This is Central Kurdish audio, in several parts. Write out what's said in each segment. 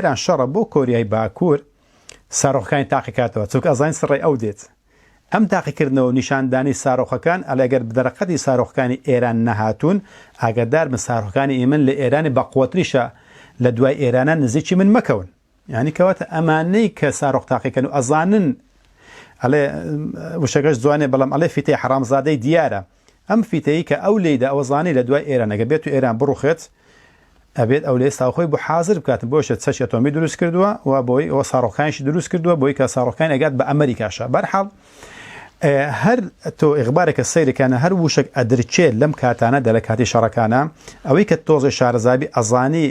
ئێران شەڕە بۆ کۆریای باکوور ساڕۆخەکانی تاقیکاتەوە چونکە ئەزانین سڕێ ئەو دێت ئەم تاقیکردنەوە نیشاندانی ساڕۆخەکان ئەگەر بەدەرەقەتی ساڕۆخەکانی ئێران نەهاتوون ئاگادار بن ساڕۆخەکانی ئێمن لە ئێرانی بەقوتریشە لە دوای ئێرانە نزیکی من مەکەون یعنی کەواتە ئەمانەی کە ساڕۆخ تاقیکەن و ئەزانن ئەڵێ وشەکەش جوانێ بەڵام ئەڵێ فیتەی حرامزادەی دیارە ئەم فیتەیە کە ئەو لێیدا ئەوەزانی لە دوای ئێران ئەگە بێت و ئێران بڕوخێت ئەبێت ئەو لێ ساخۆی بۆ حاضر بکاتن بۆشە چەشی ئەتۆمی دروست کردووە و بۆی ئەوە ساڕۆخەکانیشی دروست کردووە بۆی کە ساڕۆخەکان ئەگات بە ئەمریکاشە بەرحاڵ هەر تۆ ئیغبارێکە سەیرەکانە هەر وشک ئەدرچێت لەم کاتانە دە لە کاتی شەڕەکانە ئەوەی کە تۆزی شارەزابی ئەزانی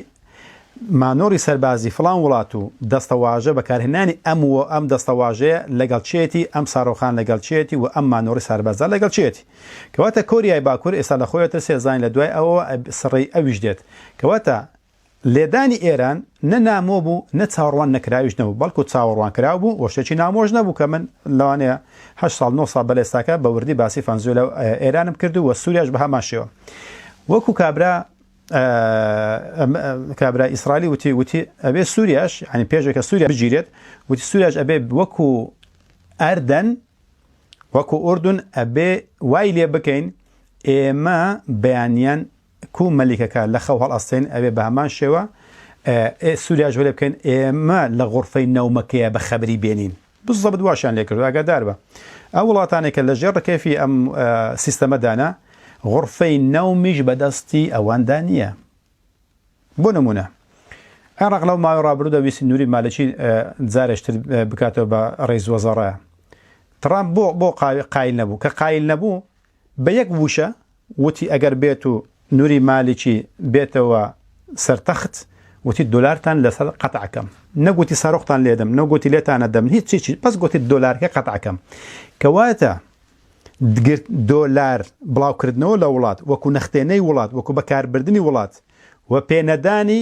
مانۆری سەربازی فڵان وڵات و دەستەواژە بەکارهێنانی ئەم دەستەواژەیە لەگەڵ چێتی ئەم ساڕۆخان لەگەڵ چێتی و ئەم مانۆری سەربازە لەگەڵ چێتی کەواتە کۆریای باکوور ئێستا لە خۆیەتە سێزانین لە دوای ئەوە سڕی ئەویش دێت کەواتە لێدانی ئێران نە نامۆ بوو نە چاوەڕوان نەکراویش نەبوو بەڵکو چاوەڕوان کراو بوو وەشتێکی نامۆژ نەبوو کە من لەوانەیە 8 ساڵ 9 ساڵ بەلێستاکە بە وردی باسی فەنزوێ لە ئێرانم کردو وە سووریاش بە هەمان شێوە وەکو کابرا ئیسرائیلی وتی ئەبێ سووریاش ینی پێشێکە سووریا بگیرێت وتی سووریاش ئەبێ وەکو ئەردەن وەکو ئوردون ئەبێ وای لێ بکەین ئێمە بەیانیان کو مەلیکەکە لە خەو هەڵئەستین ئەبێ بە هەمان شێوە سووریاش وەلێ بکەین ئێمە لە غورفەی نەومەکەیە بە خەبری بێنین بزەبت واشیان لێ کردو ئاگادار بە ئەو وڵاتانێکە لە ژێر ڕکێفی ئەم سیستەمەدانە غورفەی نەومیش بەدەستی ئەواندا نییە بۆ نمونە عێراق لەو ماوەی ڕابردوودا ویستی نووری مالکی جارێشتر بکاتەوە بە ڕێز وەزەڕایە ترامپ بۆ قایل نەبوو کە قایل نەبوو بە یەک وشە وتی ئەگەر بێت و نووری مالکی بێتەوە سەرتەخت وتی دۆلارتان لەسەر قەتعکەم نەگوتی ساڕۆختان لێدەم نەگوتی لێتانە دەم هیچ چیچی پس گوتی دۆلارکە قەتعکەم کەواتە دۆلار بڵاوکردنەوە لە وڵات وەکو نەختێنەی وڵات وەکو بەکاربردننی وڵات و پێنەدانی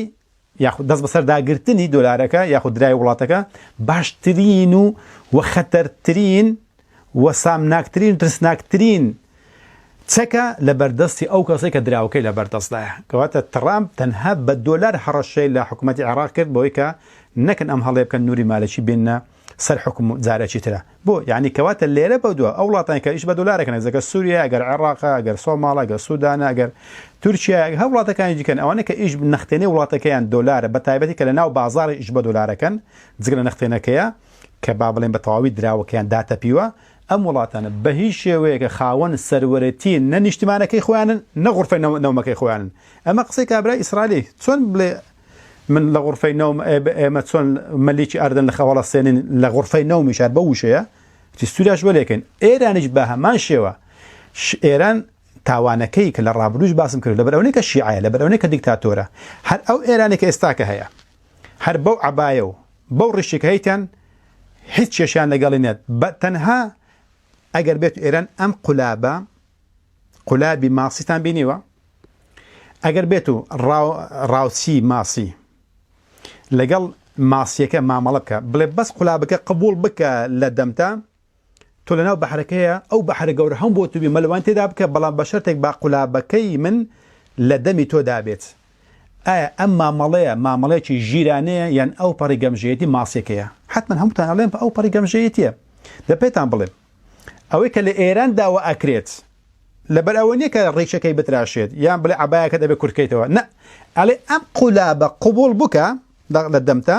یاخود دەست بەسەر داگرتنی دۆلارەکە یاخود درای وڵاتەکە باشترین و خەتەرترین و سامناکترین و ترسناکترین چەکە لە بەردەستی ئەو کەسەی کە دراوەکەی لە بەردەستدایە کەواتە ترامپ تەنها بە دۆلار هەڕەشەی لە حکوومەتی عێراق کرد بۆی کە نەکەن ئەم هەڵێ بکەن نووری مالکی بێنە سەر حکم جارێکی ترە بۆ یعنی کەواتە لێرە بەدووە ئەو وڵاتانی کە ئیش بە دۆلارەکەن زەکە سووریا ئەگەر عێراقا ئەگەر سۆماڵە ئەگەر سوودانە ئەگەر تورکیا هەر وڵاتەکانی دیکەن ئەوانە کە ئیش نەختێنەی وڵاتەکەیان دۆلارە بە تایبەتی کە لە ناو بازاڕی ئیش بە دۆلارەکەن جگە لە نەختێنەکەیە کە با بڵێن بە تەواوی دراوەکەیان داتەپیوە ئەم وڵاتانە بە هیچ شێوەیەکە خاوەن سەروەرەتی نە نیشتیمانەکەی خۆیانن نە غورفەی نەومەکەی خۆیانن ئەمە قسەی کابرای ئیسرائیلی چۆن بڵێ من لە غورفەی نەوم ئێمە چۆن مەلیکی ئەردن لە خەوەڵەستێنین لە غورفەی نەومیشار بە وشەیە سووریاش وەلێکن ئێرانیش بە هەمان شێوە ئێران تاوانەکەی کە لە ڕابردووش باسم کرد لە بەرەوەی کە شیعایە لە بەرەوەی کە دیکتاتۆرە هەر ئەو ئێرانی کە ئێستاکە هەیە هەر بەو عەبایە و بەو ڕشتێک هەیتیان هیچ کێشیان لەگەڵی نێت بە تەنها ئەگەر بێت ئێران ئەم قولابی ماسیتان بینیوە ئەگەر بێت و ڕاوچی ماسی لەگەڵ ماسیەکە مامەڵە بکە بڵێ بەس قولابەکە قبول بکە لە دەمتا تۆ لەناو بەحرەکەیە ئەو بەحرە گەورە هەم بۆ توبی مەلەوان تێدا بکە بەڵام بە شەرتێک با قولابەکەی من لە دەمی تۆدا بێت ئایا ئەم مامەڵەیەکی ژیرانەیە یان ئەو پەڕی گەمژەیەتی ماسیەکەیە حتمما هەمووتان ئەڵێن ئەو پەڕی گەمژەیەتیە دەپێتان بڵێم ئەوەی کە لە ئێران داوە ئەکرێت لەبەر ئەوە نییە کە ڕێکشەکەی بتراشێت یان بڵێ عەبایەکە دەبێت کورتکەیتەوە نە ئەڵێ ئەم قولابە قبول بکە لە دەمتا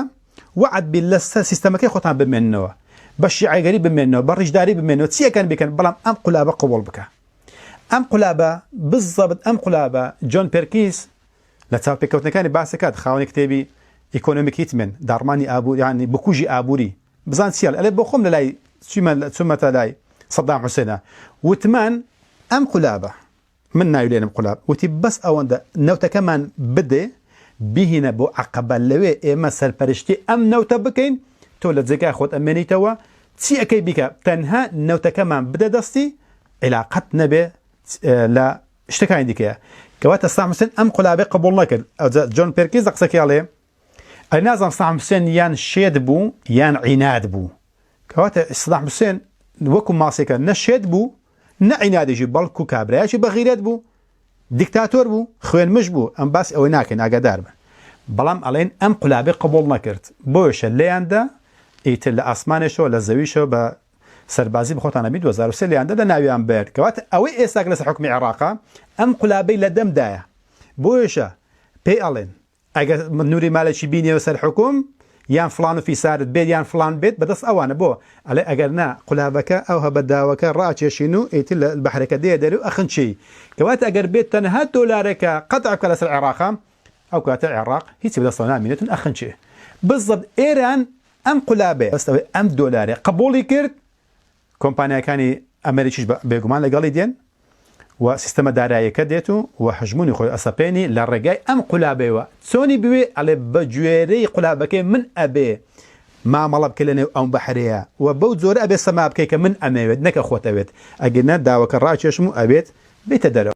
وعد بی لە سیستەمەکەی خۆتان بمێننەوە بە شیعەگەری بمێننەوە بە ڕیشداری بمێنەوە چیەکەن بکەن بەڵام ئەم قولابە قبول بکە ئەم قولابە بزەبت ئەم قولابە جۆن پێرکیس لە چاوپێکەوتنەکانی باسەکات خاوەنی کتێبی ئیکۆنۆمیک هیتمن داڕمانی ئابووری ینی بکوژی ئابووری بزان چیال ئەلێ بۆ خۆم لە لای چوومەتە لای سەدام حوسێنە وتمان ئەم قولابە من ناویلێنم قولاب وتی بەس ئەوەندە نەوتەکەمان بدێ بهینە بۆ عەقەبە لەوێ ئێمە سەرپەرشتی ئەم نەوتە بکەین تۆ لە جێگای خۆت ئەمێنیتەوە چی ئەەکەی بیکە تەنها نەوتەکەمان بدە دەستی علاقەت نەبێ لە شتەکانی دیکەیە کەواتە سەدام حوسێن ئەم قولابەی قبول نەکرد جۆن پێرکیز قسەکەڵێ ئەی نازانم سەدام حوسێن یان شێت بوو یان عیناد بوو کەواتە سەدام حوسێن وەکو ماسێکە نە شێت بوو نە عینادێکی بەڵکو کابرایەکی بەغیرەت بوو دیکتاتۆر بوو خوێنمش بوو ئەم باس ئەوەی ناکەین ئاگادار بن بەڵام ئەڵێن ئەم قولابێ قبول نەکرد بۆیشە لێیاندا ئیتر لە ئاسمانێشەوە لە زەویشەوە بە سەربازی بخۆتانەبی 2023 لێیاندا لە ناویان بێت کەواتە ئەوەی ئێستاک لەسەر حکمی عێراقا ئەم قولابەی لە دەمدایە بۆیشە پێی ئەڵێن ئەگەر نووری مالێکی بینیەوە سەر حکوم یان فلان و فیسارت بێت یان فلان بێت بەدەست ئەوانە بۆ ئەڵێ ئەگەر نا قولابەکە ئەو هەبەداوەکە ڕاکێشین و ئیتر لە بەحرەکە دێ دەری و ئەخنچی کەواتە ئەگەر بێت تەنها دۆلارێکە قەتع بکە لەسەر عێراقا ئەو کاتە عێراق هیچی بەدەستەوە نامێنێتن ئەخنچێ بالضبط ئێران ئەم قولابێ بەستەوەی ئەم دۆلارێ قبوڵی کرد کۆمپانیەکانی ئەمریکیش بێگومان لەگەڵی دێن و سیستەمە داراییەکە دێت و حجمونی خۆی ئەسەپێنی لە ڕێگای ئەم قولابێەوە چۆنی بوێ ئەڵێ بە گوێرەی قولابەکەی من ئەبێ مامەڵە بکە لە نێو ئەم بەحرەیە و بەو جۆرە ئەبێ سەما بکەی کە من ئەمەوێت نەکە خۆتەوێت ئەگەر نە داوەکە ڕاکێشم و ئەبێت بێتە دەرەوە